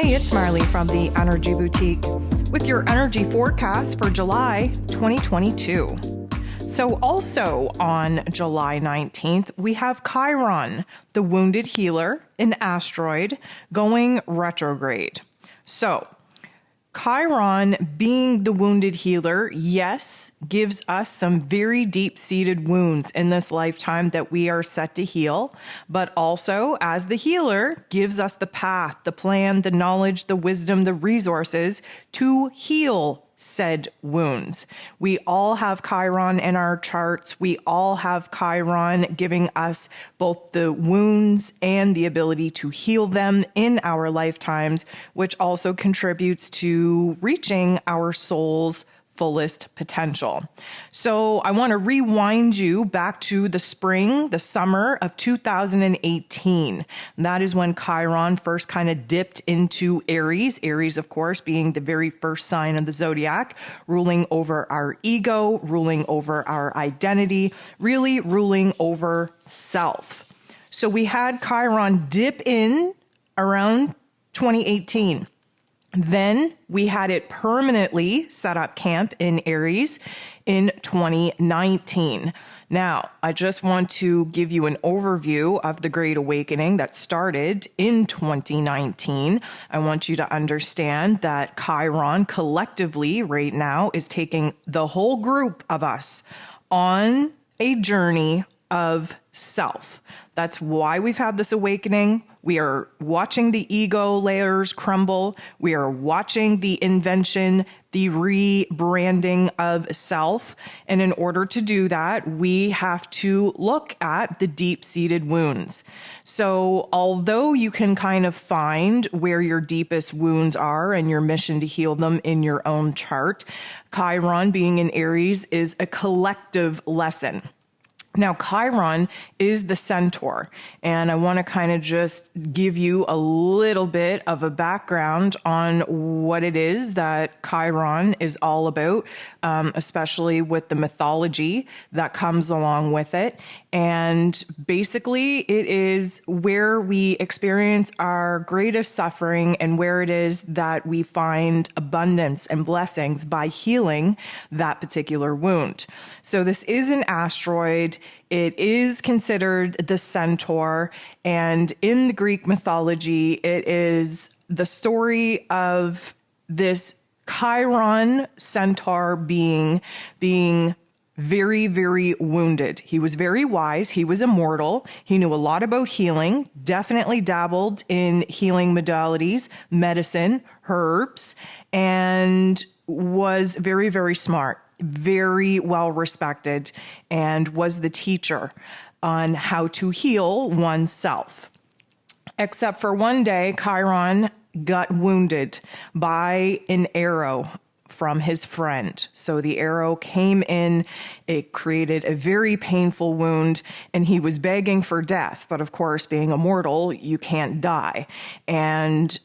Hey, it's Marley from the Energy Boutique with your energy forecast for July 2022. So also on July 19th, we have Chiron, the wounded healer, an asteroid, going retrograde. So Chiron, being the wounded healer, yes, gives us some very deep-seated wounds in this lifetime that we are set to heal, but also, as the healer, gives us the path, the plan, the knowledge, the wisdom, the resources to heal said wounds. We all have Chiron in our charts. We all have Chiron giving us both the wounds and the ability to heal them in our lifetimes, which also contributes to reaching our soul's fullest potential. So I want to rewind you back to the spring, the summer of 2018. That is when Chiron first kind of dipped into Aries. Aries, of course, being the very first sign of the zodiac, ruling over our ego, ruling over our identity, really ruling over self. So we had Chiron dip in around 2018. Then we had it permanently set up camp in Aries in 2019. Now, I just want to give you an overview of the Great Awakening that started in 2019. I want you to understand that Chiron collectively right now is taking the whole group of us on a journey of self. That's why we've had this awakening. We are watching the ego layers crumble. We are watching the invention, the rebranding of self. And in order to do that, we have to look at the deep-seated wounds. So although you can kind of find where your deepest wounds are and your mission to heal them in your own chart, Chiron being in Aries is a collective lesson. Now, Chiron is the centaur, and I want to kind of just give you a little bit of a background on what it is that Chiron is all about, especially with the mythology that comes along with it. And basically, it is where we experience our greatest suffering and where it is that we find abundance and blessings by healing that particular wound. So this is an asteroid. It is considered the centaur, and in the Greek mythology, it is the story of this Chiron centaur being very, very wounded. He was very wise. He was immortal. He knew a lot about healing, definitely dabbled in healing modalities, medicine, herbs, and was very, very smart, very well respected, and was the teacher on how to heal oneself. Except for one day, Chiron got wounded by an arrow from his friend. So the arrow came in, it created a very painful wound, and he was begging for death. But of course, being immortal, you can't die. And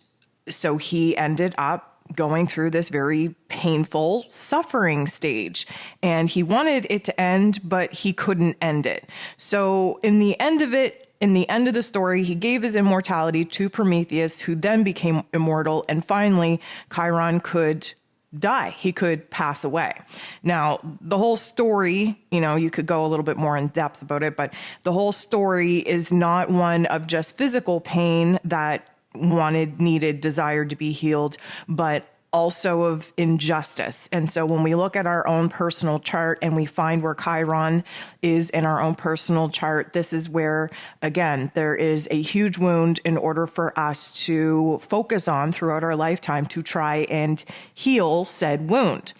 so he ended up going through this very painful suffering stage, and he wanted it to end, but he couldn't end it. So in the end of the story, he gave his immortality to Prometheus, who then became immortal, and finally Chiron could die. He could pass away. Now, the whole story, you could go a little bit more in depth about it, but the whole story is not one of just physical pain that needed, desired to be healed, but also of injustice. And so when we look at our own personal chart and we find where Chiron is in our own personal chart, this is where, again, there is a huge wound in order for us to focus on throughout our lifetime to try and heal said wound.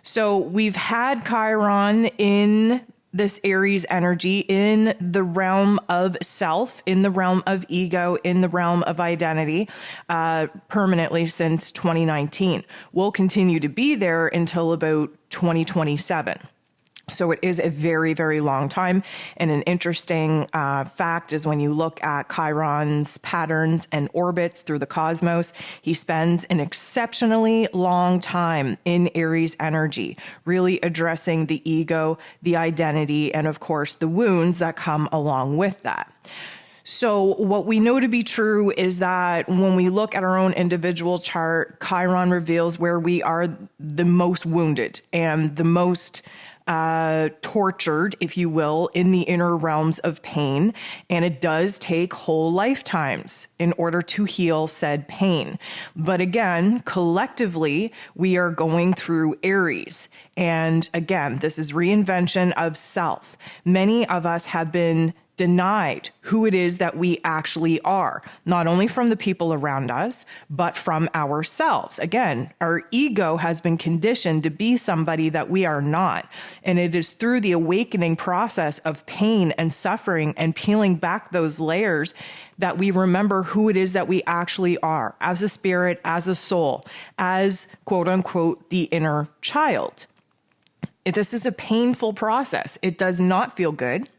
So we've had Chiron in this Aries energy in the realm of self, in the realm of ego, in the realm of identity, permanently since 2019. We'll continue to be there until about 2027. So it is a very, very long time. And an interesting fact is when you look at Chiron's patterns and orbits through the cosmos, he spends an exceptionally long time in Aries energy, really addressing the ego, the identity, and of course, the wounds that come along with that. So what we know to be true is that when we look at our own individual chart, Chiron reveals where we are the most wounded and the most tortured, if you will, in the inner realms of pain. And it does take whole lifetimes in order to heal said pain. But again, collectively, we are going through Aries. And again, this is reinvention of self. Many of us have been denied who it is that we actually are, not only from the people around us, but from ourselves. Again, our ego has been conditioned to be somebody that we are not. And it is through the awakening process of pain and suffering and peeling back those layers that we remember who it is that we actually are as a spirit, as a soul, as quote unquote, the inner child. This is a painful process. It does not feel good.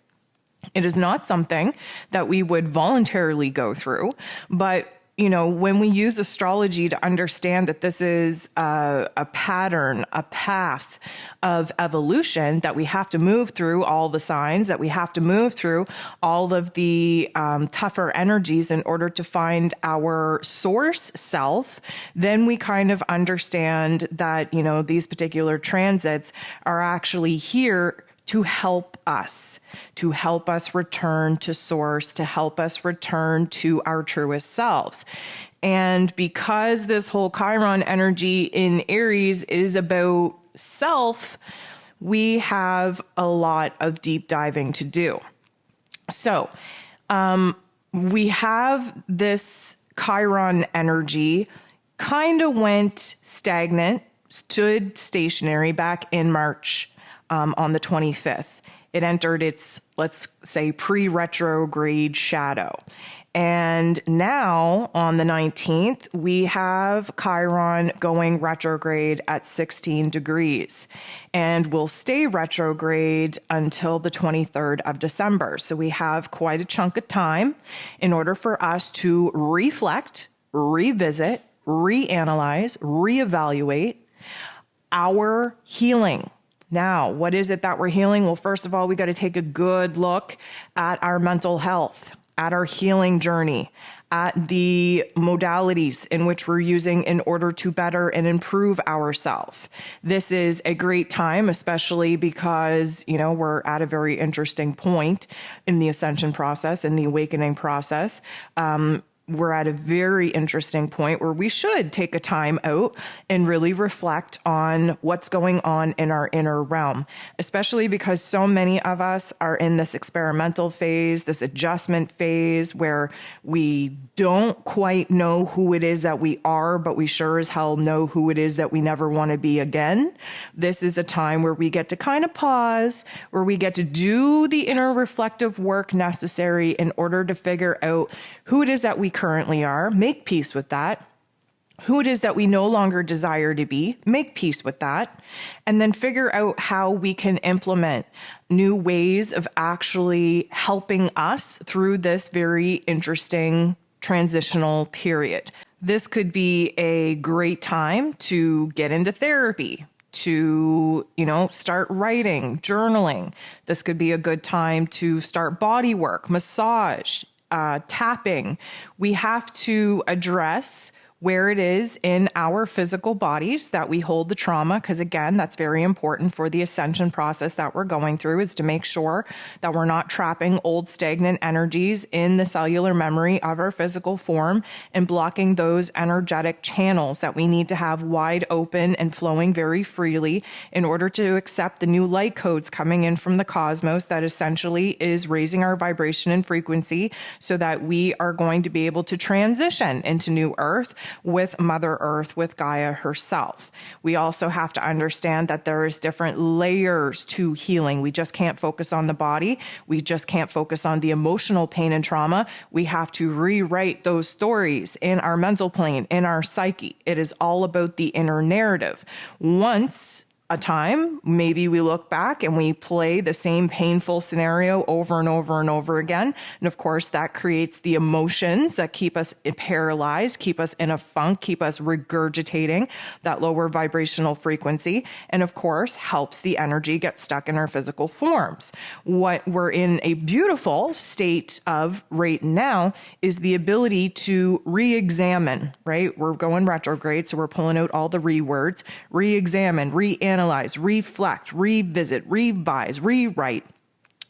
It is not something that we would voluntarily go through, but when we use astrology to understand that this is a pattern, a path of evolution, that we have to move through all the signs, that we have to move through all of the tougher energies in order to find our source self, then we kind of understand that, these particular transits are actually here to help us return to source, to help us return to our truest selves. And because this whole Chiron energy in Aries is about self, we have a lot of deep diving to do. So we have this Chiron energy kind of went stagnant, stood stationary back in March. On the 25th. It entered its, let's say, pre-retrograde shadow. And now on the 19th, we have Chiron going retrograde at 16 degrees and will stay retrograde until the 23rd of December. So we have quite a chunk of time in order for us to reflect, revisit, reanalyze, reevaluate our healing. Now, what is it that we're healing? Well, first of all, we got to take a good look at our mental health, at our healing journey, at the modalities in which we're using in order to better and improve ourselves. This is a great time, especially because, we're at a very interesting point in the ascension process, in the awakening process. We're at a very interesting point where we should take a time out and really reflect on what's going on in our inner realm, especially because so many of us are in this experimental phase, this adjustment phase where we don't quite know who it is that we are, but we sure as hell know who it is that we never want to be again. This is a time where we get to kind of pause, where we get to do the inner reflective work necessary in order to figure out who it is that we currently are, make peace with that, who it is that we no longer desire to be, make peace with that, and then figure out how we can implement new ways of actually helping us through this very interesting transitional period. This could be a great time to get into therapy, to, start writing, journaling. This could be a good time to start body work, massage, tapping. We have to address where it is in our physical bodies that we hold the trauma, because again, that's very important for the ascension process that we're going through, is to make sure that we're not trapping old stagnant energies in the cellular memory of our physical form and blocking those energetic channels that we need to have wide open and flowing very freely in order to accept the new light codes coming in from the cosmos that essentially is raising our vibration and frequency so that we are going to be able to transition into new earth with Mother Earth, with Gaia herself. We also have to understand that there is different layers to healing. We just can't focus on the body. We just can't focus on the emotional pain and trauma. We have to rewrite those stories in our mental plane, in our psyche. It is all about the inner narrative. Once a time, maybe we look back and we play the same painful scenario over and over and over again. And of course, that creates the emotions that keep us paralyzed, keep us in a funk, keep us regurgitating that lower vibrational frequency. And of course, helps the energy get stuck in our physical forms. What we're in a beautiful state of right now is the ability to re-examine, right? We're going retrograde, so we're pulling out all the re-words, re-examine, reanalyze, reflect, revisit, revise, rewrite.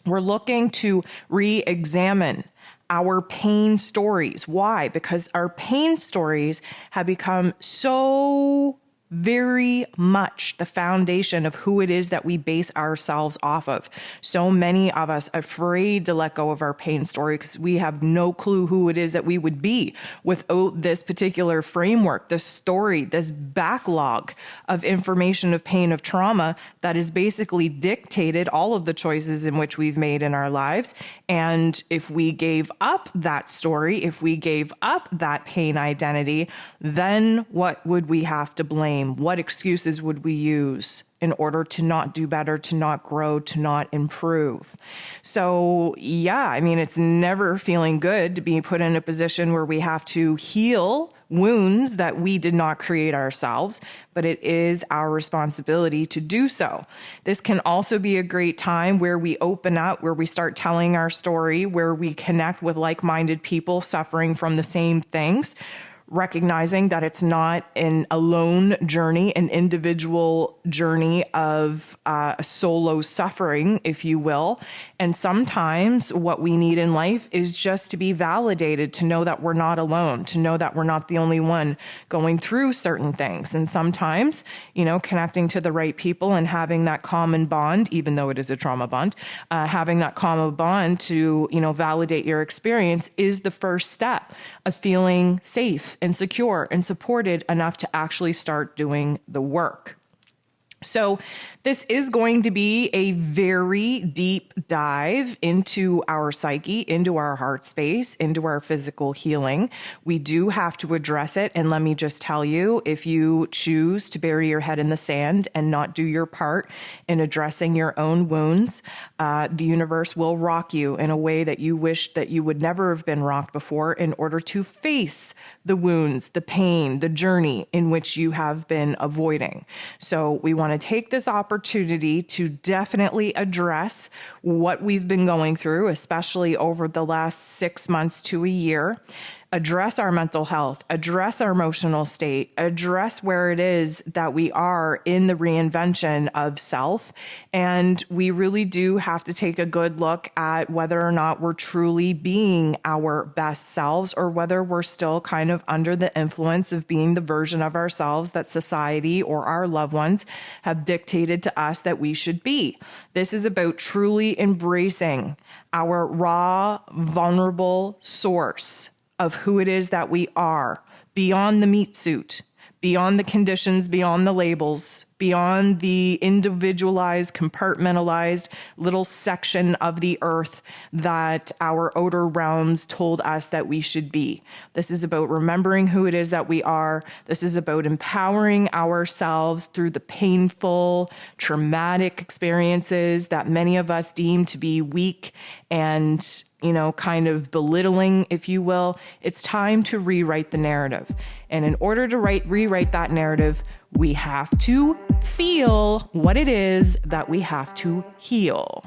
We're looking to re-examine our pain stories. Why? Because our pain stories have become so very much the foundation of who it is that we base ourselves off of. So many of us afraid to let go of our pain story because we have no clue who it is that we would be without this particular framework, this story, this backlog of information, of pain, of trauma that has basically dictated all of the choices in which we've made in our lives. And if we gave up that story, if we gave up that pain identity, then what would we have to blame? What excuses would we use in order to not do better, to not grow, to not improve? So yeah, I mean, it's never feeling good to be put in a position where we have to heal wounds that we did not create ourselves, but it is our responsibility to do so. This can also be a great time where we open up, where we start telling our story, where we connect with like-minded people suffering from the same things, recognizing that it's not an alone journey, an individual journey of a solo suffering, if you will. And sometimes what we need in life is just to be validated, to know that we're not alone, to know that we're not the only one going through certain things. And sometimes, connecting to the right people and having that common bond, even though it is a trauma bond, having that common bond to, validate your experience is the first step of feeling safe and secure and supported enough to actually start doing the work. So this is going to be a very deep dive into our psyche, into our heart space, into our physical healing. We do have to address it. And let me just tell you, if you choose to bury your head in the sand and not do your part in addressing your own wounds, the universe will rock you in a way that you wish that you would never have been rocked before in order to face the wounds, the pain, the journey in which you have been avoiding. So we want to take this opportunity to definitely address what we've been going through, especially over the last 6 months to a year. Address our mental health, address our emotional state, address where it is that we are in the reinvention of self. And we really do have to take a good look at whether or not we're truly being our best selves, or whether we're still kind of under the influence of being the version of ourselves that society or our loved ones have dictated to us that we should be. This is about truly embracing our raw, vulnerable source of who it is that we are, beyond the meat suit, beyond the conditions, beyond the labels, beyond the individualized, compartmentalized little section of the earth that our outer realms told us that we should be. This is about remembering who it is that we are. This is about empowering ourselves through the painful, traumatic experiences that many of us deem to be weak and, kind of belittling, if you will. It's time to rewrite the narrative. And in order to rewrite that narrative, we have to feel what it is that we have to heal.